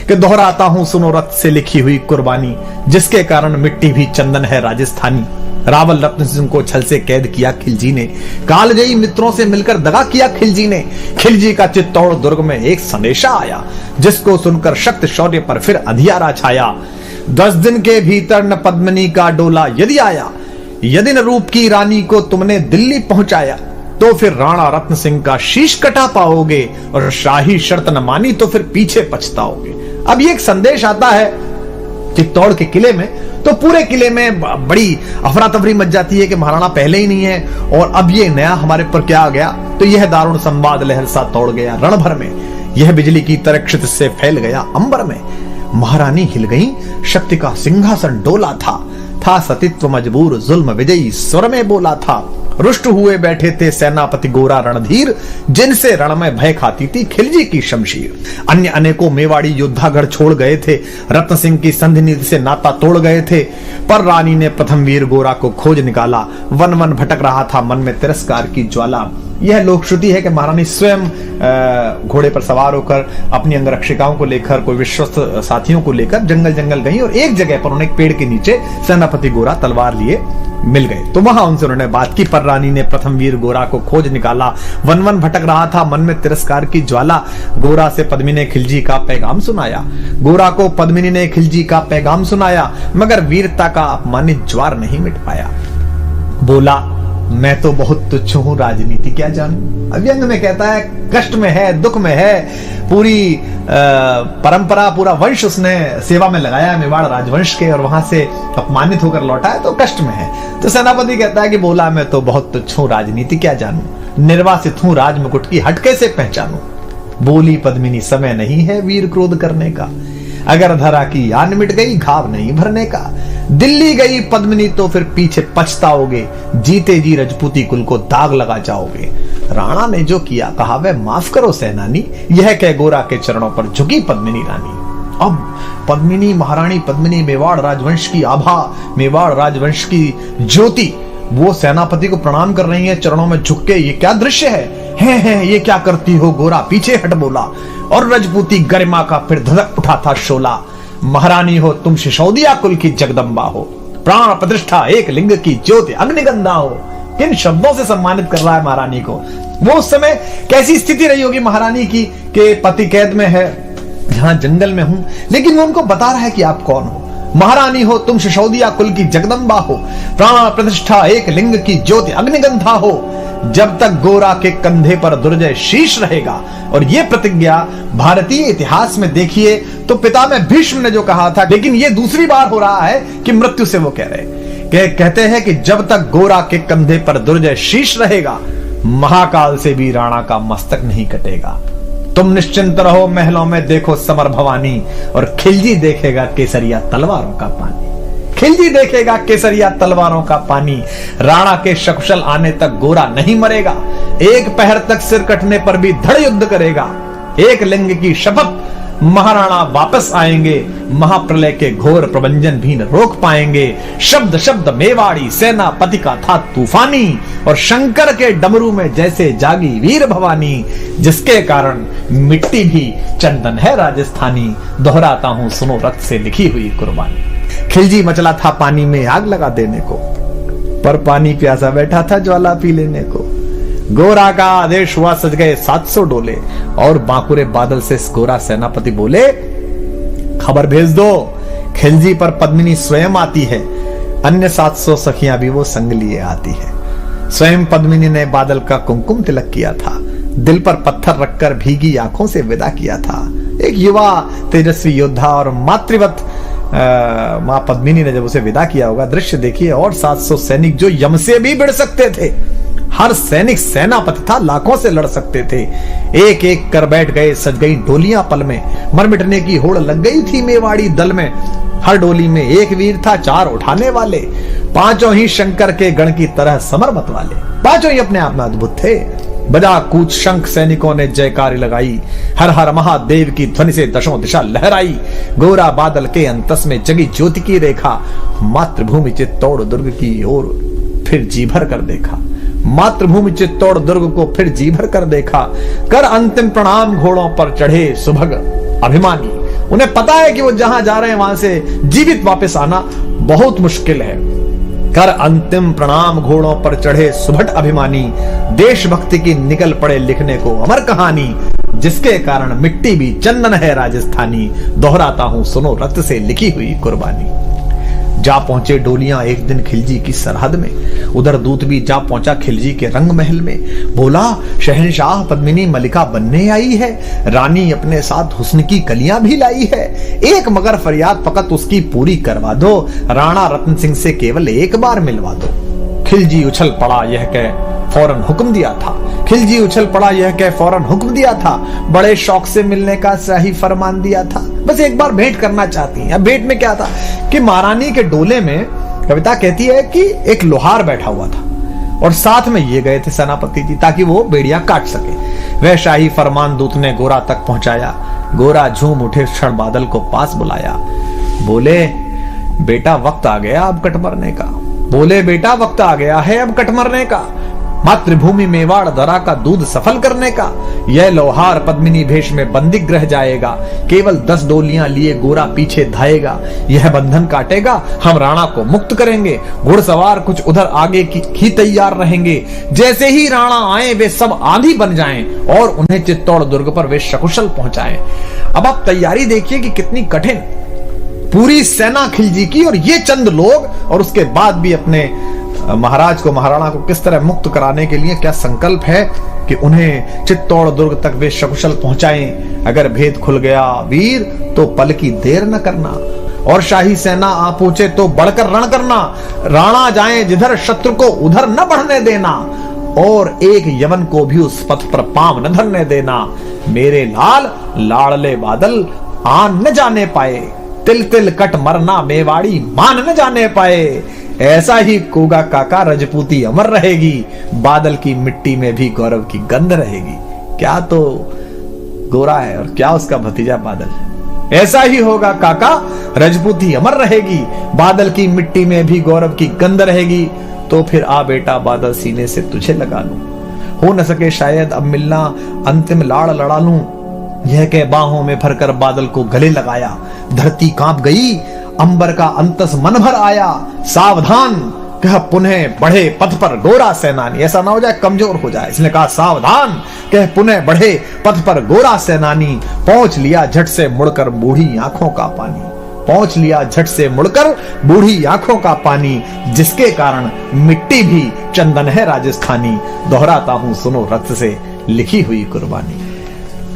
कि दोहराता हूं सुनो रक्त से लिखी हुई कुर्बानी, जिसके कारण मिट्टी भी चंदन है राजस्थानी। रावल रत्न सिंह को छल से कैद किया खिलजी ने, कालजयी मित्रों से मिलकर दगा किया खिलजी ने। खिलजी का चित्तौड़ दुर्ग में एक संदेशा आया, जिसको सुनकर शक्त शौर्य पर फिर अंधियारा छाया। 10 दिन के भीतर न पद्मिनी का डोला यदि आया, यदि न रूप की रानी को तुमने दिल्ली पहुंचाया, तो फिर राणा रत्न सिंह का शीश कटा पाओगे, और शाही शर्त न मानी तो फिर पीछे पछताओगे। अब ये एक संदेश आता है चित्तौड़ के किले में, तो पूरे किले में बड़ी अफरा तफरी मच जाती है कि महाराणा पहले ही नहीं है, और अब ये नया हमारे पर क्या आ गया। तो यह दारुण संवाद लहर सा तोड़ गया रण भर में, यह बिजली की तरह क्षितिज से फैल गया अंबर में। महारानी हिल गई, शक्ति का सिंहासन डोला था सतीत्व मजबूर जुल्म विजयी स्वर में बोला था। रुष्ट हुए बैठे थे सेनापति गोरा रणधीर, जिनसे रण में भय खाती थी खिलजी की शमशीर। अन्य अनेकों मेवाड़ी योद्धागढ़ छोड़ गए थे, रत्न सिंह की संधि नीति से नाता तोड़ गए थे, पर रानी ने प्रथम वीर गोरा को खोज निकाला। वन वन भटक रहा था मन में तिरस्कार की ज्वाला। यह लोक श्रुति है कि महारानी स्वयं घोड़े पर सवार होकर अपनी अंगरक्षिकाओं को लेकर, कोई विश्वस्त साथियों को लेकर जंगल जंगल गई, और एक जगह पर उन्हें एक पेड़ के नीचे सेनापति गोरा तलवार लिए मिल गए। तो वहां उनसे उन्होंने बात की, पर रानी ने प्रथम वीर गोरा को खोज निकाला। वन वन भटक रहा था मन में तिरस्कार की ज्वाला, गोरा से पद्मिनी ने खिलजी का पैगाम सुनाया। गोरा को पद्मिनी ने खिलजी का पैगाम सुनाया, मगर वीरता का अपमानित ज्वार नहीं मिट पाया। बोला, मैं तो बहुत तुच्छ हूं, राजनीति क्या जानूं। अव्यंग में कहता है कष्ट में है, दुख में है, पूरी परंपरा, पूरा वंश उसने सेवा में लगाया मेवाड़ राजवंश के, और वहां से अपमानित होकर लौटा है, तो कष्ट में है। तो सेनापति कहता है कि बोला, मैं तो बहुत तुच्छ हूं, राजनीति क्या जानूं, निर्वासित हूं, राज मुकुट की हट कैसे पहचानूं। बोली पद्मिनी, समय नहीं है वीर क्रोध करने का, अगर धरा की यान मिट गई घाव नहीं भरने का। दिल्ली गई पद्मिनी तो फिर पीछे पछताओगे, जीते जी रजपूती कुल को दाग लगा जाओगे। राणा ने जो किया कहा वह माफ करो सेनानी, यह कह गोरा के चरणों पर झुकी पद्मिनी रानी। अब पद्मिनी, महारानी पद्मिनी, मेवाड़ राजवंश की आभा, मेवाड़ राजवंश की ज्योति, वो सेनापति को प्रणाम कर रही है चरणों में झुक के। ये क्या दृश्य है, ये क्या करती हो गोरा, पीछे हट बोला। और रजपूती गरिमा का फिर धधक उठा था शोला। महारानी हो तुम सिसोदिया कुल की जगदम्बा हो, प्राण प्रतिष्ठा एक लिंग की ज्योति अग्निगंधा हो। किन शब्दों से सम्मानित कर रहा है महारानी को। वो उस समय कैसी स्थिति रही होगी महारानी की कि पति कैद में है, यहां जंगल में हूं, लेकिन वो उनको बता रहा है कि आप कौन हो। महारानी हो तुम सिसोदिया कुल की जगदम्बा हो, प्राण प्रतिष्ठा एक लिंग की ज्योति अग्निगंधा हो। जब तक गोरा के कंधे पर दुर्जय शीश रहेगा। और ये प्रतिज्ञा भारतीय इतिहास में देखिए तो पितामह भीष्म ने जो कहा था, लेकिन ये दूसरी बार हो रहा है कि मृत्यु से वो कह रहे, कहते हैं कि जब तक गोरा के कंधे पर दुर्जय शीश रहेगा, महाकाल से भी राणा का मस्तक नहीं कटेगा। तुम निश्चिंत रहो, महलों में देखो समर भवानी, और खिलजी देखेगा केसरिया तलवारों का पानी। खिलजी देखेगा केसरिया तलवारों का पानी। राणा के सकुशल आने तक गोरा नहीं मरेगा, एक पहर तक सिर कटने पर भी धड़ युद्ध करेगा। एक लिंग की शपथ, महाराणा वापस आएंगे, महाप्रलय के घोर प्रबंजन भी न रोक पाएंगे। शब्द शब्द मेवाड़ी सेनापति का था तूफानी, और शंकर के डमरू में जैसे जागी वीर भवानी, जिसके कारण मिट्टी भी चंदन है राजस्थानी। दोहराता हूं सुनो रक्त से लिखी हुई कुर्बानी। खिलजी मचला था पानी में आग लगा देने को, पर पानी प्यासा बैठा था ज्वाला पी लेने को। गोरा का आदेश हुआ, सज गए 700 डोले, और बांकुरे बादल से गोरा सेनापति बोले, खबर भेज दो, खिलजी पर पद्मिनी स्वयं आती है, अन्य 700 सखियां भी वो संग लिए आती है। स्वयं पद्मिनी ने बादल का कुमकुम तिलक किया था, दिल पर पत्थर रखकर भीगी आंखों से विदा किया था। एक युवा तेजस्वी योद्धा और मातृवत मां पद्मिनी ने जब उसे विदा किया होगा, दृश्य देखिए। और 700 सैनिक जो यम से भी भिड़ सकते थे, हर सैनिक सेनापति था, लाखों से लड़ सकते थे, एक एक कर बैठ गए। सज गई डोलियां पल में, मर मिटने की होड़ लग गई थी मेवाड़ी दल में। हर डोली में एक वीर था, 4 उठाने वाले, पांचों ही शंकर के गण की तरह समर मत वाले। पांचों ही अपने आप में अद्भुत थे। बजा कूच शंख सैनिकों ने जयकारी लगाई, हर हर महादेव की ध्वनि से दशों दिशा लहराई। गोरा बादल के अंतस में जगी ज्योति की रेखा, मातृभूमि चित्तौड़ दुर्ग की ओर फिर जी भर कर देखा। मातृभूमि चित्तौड़ दुर्ग को फिर जी भर कर देखा। कर अंतिम प्रणाम घोड़ों पर चढ़े सुभग अभिमानी, उन्हें पता है कि वो जहां जा रहे हैं वहां से जीवित वापस आना बहुत मुश्किल है। कर अंतिम प्रणाम घोड़ों पर चढ़े सुभट अभिमानी, देशभक्ति की निकल पड़े लिखने को अमर कहानी, जिसके कारण मिट्टी भी चंदन है राजस्थानी, दोहराता हूं सुनो रक्त से लिखी हुई कुर्बानी। जा पहुंचे डोलियां एक दिन खिलजी की सरहद में, उधर दूत भी जा पहुंचा खिलजी के रंग महल में। बोला शहंशाह पद्मिनी मलिका बनने आई है, रानी अपने साथ हुस्न की कलियां भी लाई है, एक मगर फरियाद फकत उसकी पूरी करवा दो, राणा रत्न सिंह से केवल एक बार मिलवा दो। खिलजी उछल पड़ा यह कह फौरन हुक्म दिया था, खिलजी उछल पड़ा यह कह फौरन हुक्म दिया था, बड़े शौक से मिलने का शाही फरमान दिया था। बस एक बार भेंट करना चाहती हैं। अब भेंट में क्या था कि महारानी के डोले में कविता कहती है कि एक लोहार बैठा हुआ था और साथ में ये गए थे सेनापति जी ताकि वो बेड़िया काट सके। वह शाही फरमान दूत ने गोरा तक पहुंचाया। गोरा झूम उठे क्षण बादल को पास बुलाया, बोले बेटा वक्त आ गया अब कट मरने का, बोले बेटा वक्त आ गया है अब कट मरने का, मातृभूमि मेवाड़ दरा का दूध सफल करने का। यह लोहार पद्मिनी भेष में बंदिग रह जाएगा, केवल 10 डोलियां लिए गोरा पीछे धाएगा, यह बंधन काटेगा हम राणा को मुक्त करेंगे, घुड़सवार कुछ उधर आगे ही तैयार रहेंगे, जैसे ही राणा आए वे सब आंधी बन जाएं और उन्हें चित्तौड़ दुर्ग पर वे सकुशल पहुंचाएं। अब आप तैयारी देखिए कि कितनी कठिन, पूरी सेना खिलजी की और ये चंद लोग, और उसके बाद भी अपने महाराज को महाराणा को किस तरह मुक्त कराने के लिए क्या संकल्प है कि उन्हें चित्तौड़ दुर्ग तक वे सकुशल पहुंचाएं। अगर भेद खुल गया वीर तो पल की देर न करना, और शाही सेना आ पहुंचे तो बढ़कर रण करना, राणा जाए जिधर शत्रु को उधर न बढ़ने देना, और एक यवन को भी उस पथ पर पांव न धरने देना। मेरे लाल लाड़ले बादल आन न जाने पाए, तिल तिल कट मरना मेवाड़ी मान न जाने पाए। ऐसा ही कोगा काका रजपूती अमर रहेगी, बादल की मिट्टी में भी गौरव की गंध रहेगी। क्या तो गोरा है और क्या उसका भतीजा बादल है। ऐसा ही होगा काका रजपूती अमर रहेगी, बादल की मिट्टी में भी गौरव की गंध रहेगी। तो फिर आ बेटा बादल सीने से तुझे लगा लूं, हो न सके शायद अब मिलना अंतिम लाड़ लड़ा लूं। यह कह बाहों में भरकर बादल को गले लगाया, धरती कांप गई, अंबर का अंतस मन भर आया। सावधान कह पुनः बढ़े पथ पर गोरा सेनानी, ऐसा ना हो जाए कमजोर हो जाए, इसने कहा सावधान कह पुनः बढ़े पथ पर गोरा सेनानी। पहुंच लिया झट से मुड़कर बूढ़ी आंखों का पानी, पहुंच लिया झट से मुड़कर बूढ़ी आंखों का पानी, जिसके कारण मिट्टी भी चंदन है राजस्थानी, दोहराता हूं सुनो रक्त से लिखी हुई कुर्बानी।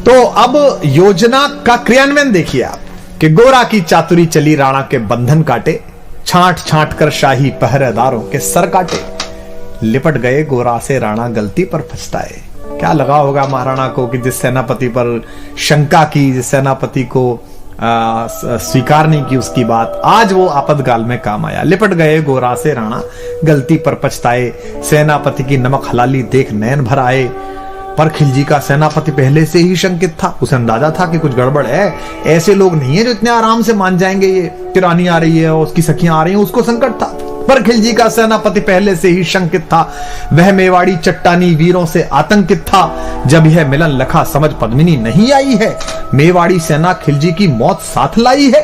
तो अब योजना का क्रियान्वयन देखिए आप कि गोरा की चातुरी चली, राणा के बंधन काटे, छांट छांट कर शाही पहरेदारों के सर काटे। लिपट गए गोरा से राणा गलती पर पछताए। क्या लगा होगा महाराणा को कि जिस सेनापति पर शंका की, जिस सेनापति को स्वीकार नहीं की उसकी बात, आज वो आपातकाल में काम आया। लिपट गए गोरा से राणा गलती पर पछताए, सेनापति की नमक हलाली देख नैन भर आए। पर खिलजी का सेनापति पहले से ही शंकित था, उसे अंदाजा था कि कुछ गड़बड़ है। ऐसे लोग नहीं है जो इतने आराम से मान जाएंगे, ये रानी आ रही है और उसकी सखियां आ रही हैं, उसको संकट था। पर खिलजी का सेनापति पहले से ही शंकित था, वह मेवाड़ी चट्टानी वीरों से आतंकित था। जब यह मिलन लखा समझ पद्मिनी नहीं आई है, मेवाड़ी सेना खिलजी की मौत साथ लाई है।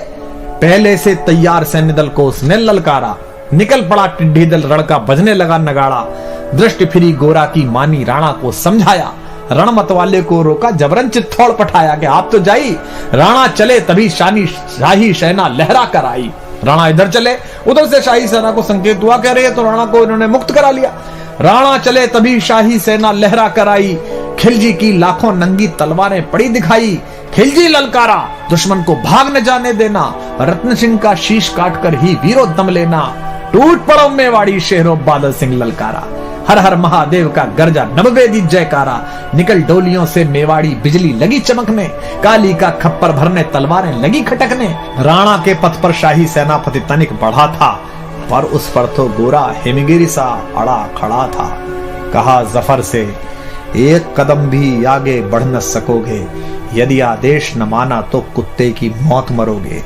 पहले से तैयार सैन्य दल को उसने ललकारा, निकल पड़ा टिड्डी दल, रण का बजने लगा नगाड़ा। दृष्टि फिरी गोरा की मानी, राणा को समझाया, रण मतवाले को रोका, जबरन चित्तौड़ पठाया कि आप तो जाई। राणा चले तभी शाही सेना लहरा कर आई। राणा इधर चले, उधर से शाही सेना को संकेत हुआ, कह रहे तो राणा को इन्होंने मुक्त करा लिया। राणा चले तभी शाही सेना लहरा कर आई, खिलजी की लाखों नंगी तलवारें पड़ी दिखाई। खिलजी ललकारा, दुश्मन को भाग न जाने देना, रत्न सिंह का शीश काटकर ही वीरों दम लेना। टूट पड़ो मेवाड़ी शहरों, बादल सिंह ललकारा, हर हर महादेव का गर्जा नववेदी जयकारा। निकल डोलियों से मेवाड़ी बिजली लगी चमकने, काली का खप्पर भरने तलवारें लगी खटकने। राणा के पथ पर शाही सेनापति तनिक बढ़ा था, पर उस पर तो गोरा हिमगिरी सा अड़ा खड़ा था। कहा जफर से एक कदम भी आगे बढ़ न सकोगे, यदि आदेश न माना तो कुत्ते की मौत मरोगे।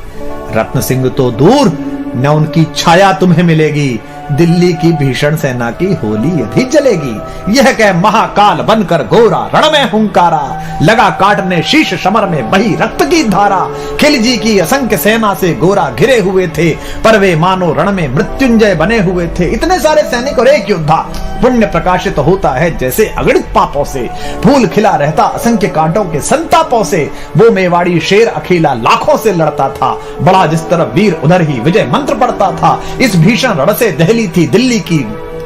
रत्न सिंह तो दूर, न उनकी छाया तुम्हें मिलेगी, दिल्ली की भीषण सेना की होली अभी जलेगी। यह कह महाकाल बनकर गोरा रण में हुंकारा, लगा काटने शीश समर में बही रक्त की धारा। खिलजी की असंख्य सेना से गोरा घिरे हुए थे, पर वे मानो रण में मृत्युंजय बने हुए थे। इतने सारे सैनिक और एक योद्धा, पुण्य प्रकाशित होता है जैसे अगणित पापों से, फूल खिला रहता असंख्य कांटों के संतापों से। वो मेवाड़ी शेर अकेला लाखों से लड़ता था, बड़ा जिस तरफ वीर उधर ही विजय मंत्र पढ़ता था। इस भीषण रण से दहली थी दिल्ली की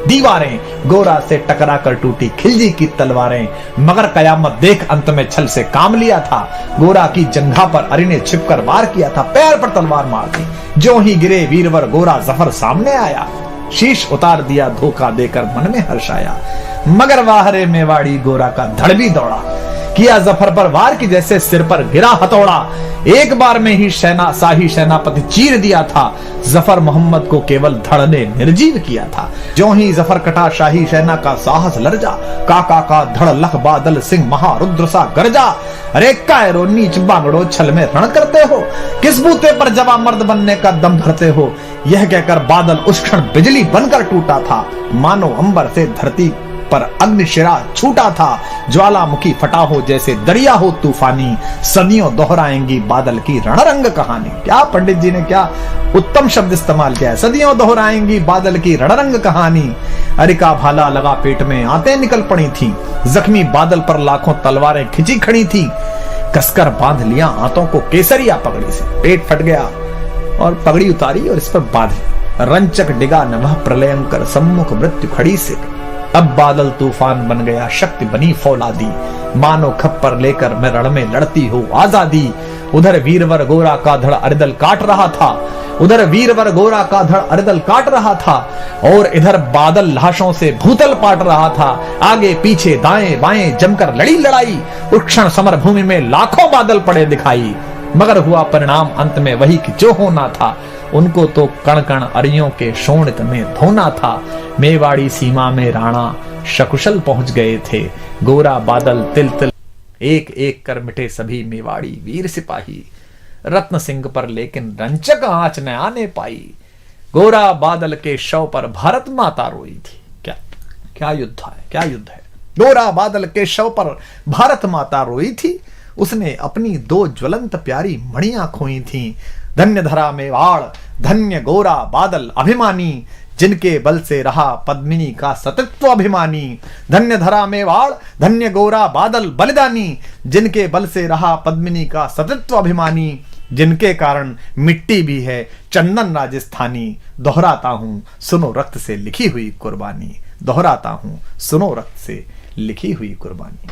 दीवारें, गोरा से टकरा कर टूटी खिलजी की तलवारें। मगर कयामत देख अंत में छल से काम लिया था, गोरा की जंघा पर अरी ने छिपकर वार किया था, पैर पर तलवार मार दी। जो ही गिरे वीरवर गोरा जफर सामने आया, शीश उतार दिया धोखा देकर मन में हर्ष आया। मगर वाहरे मेवाड़ी गोरा का धड़ भी दौड़ा, किया जफर पर वार की जैसे सिर पर गिरा हथौड़ा। एक बार में ही शाही सेनापति चीर दिया था, जफर मोहम्मद को केवल धड़ ने निर्जीव किया था। जो ही जफर कटा शाही सेना का साहस लर्जा, काका का धड़ लख बादल सिंह महारुद्र सा गरजा। अरे कायरो नीच बांगड़ो छल में रण करते हो, किस बूते पर जवा मर्द बनने का दम भरते हो। यह कहकर बादल उस क्षण बिजली बनकर टूटा था, मानो अंबर से धरती पर अग्निशिरा छूटा था। ज्वालामुखी फटा हो जैसे दरिया हो तूफानी, सदियों दोहराएंगी बादल की रणरंग कहानी। क्या पंडित जी ने क्या उत्तम शब्द इस्तेमाल किया है, सदियों दोहराएंगी बादल की रणरंग कहानी। अरिका भाला लगा पेट में आंतें निकल पड़ी थी, जख्मी बादल पर लाखों तलवारें खिंची खड़ी थी। कसकर बांध लिया आंतों को केसरिया पगड़ी से, पेट फट गया और पगड़ी उतारी और इस पर बांधी। रंचक डिगा न वह प्रलयंकर, सम्मुख मृत्यु खड़ी से। अब बादल तूफान बन गया, शक्ति बनी फौलादी, मानो खप्पर लेकर मैं रण में लड़ती हो आजादी। उधर वीरवर गोरा का धड़ अरिदल काट रहा था, उधर वीरवर गोरा का धड़ अरिदल काट रहा था, और इधर बादल लाशों से भूतल पाट रहा था। आगे पीछे दाएं बाएं जमकर लड़ी लड़ाई, उस क्षण समर भूमि में लाखों बादल पड़े दिखाई। मगर हुआ परिणाम अंत में वही कि जो होना था, उनको तो कण कण अरियों के शोणित में धोना था। मेवाड़ी सीमा में राणा सकुशल पहुंच गए थे, गोरा बादल तिल तिल एक एक कर मिटे सभी मेवाड़ी वीर सिपाही। रत्न सिंह पर लेकिन रंचक आंच न आने पाई, गोरा बादल के शव पर भारत माता रोई थी। क्या क्या युद्ध है, क्या युद्ध है। गोरा बादल के शव पर भारत माता रोई थी, उसने अपनी दो ज्वलंत प्यारी मणियां खोई थी। धन्य धरा मेवाड़, धन्य गोरा बादल अभिमानी, जिनके बल से रहा पद्मिनी का सतत्व अभिमानी। धन्य धरा मेवाड़, धन्य गोरा बादल बलिदानी, जिनके बल से रहा पद्मिनी का सतत्व अभिमानी। जिनके कारण मिट्टी भी है चंदन राजस्थानी। दोहराता हूं सुनो रक्त से लिखी हुई कुर्बानी, दोहराता हूं सुनो रक्त से लिखी हुई कुर्बानी।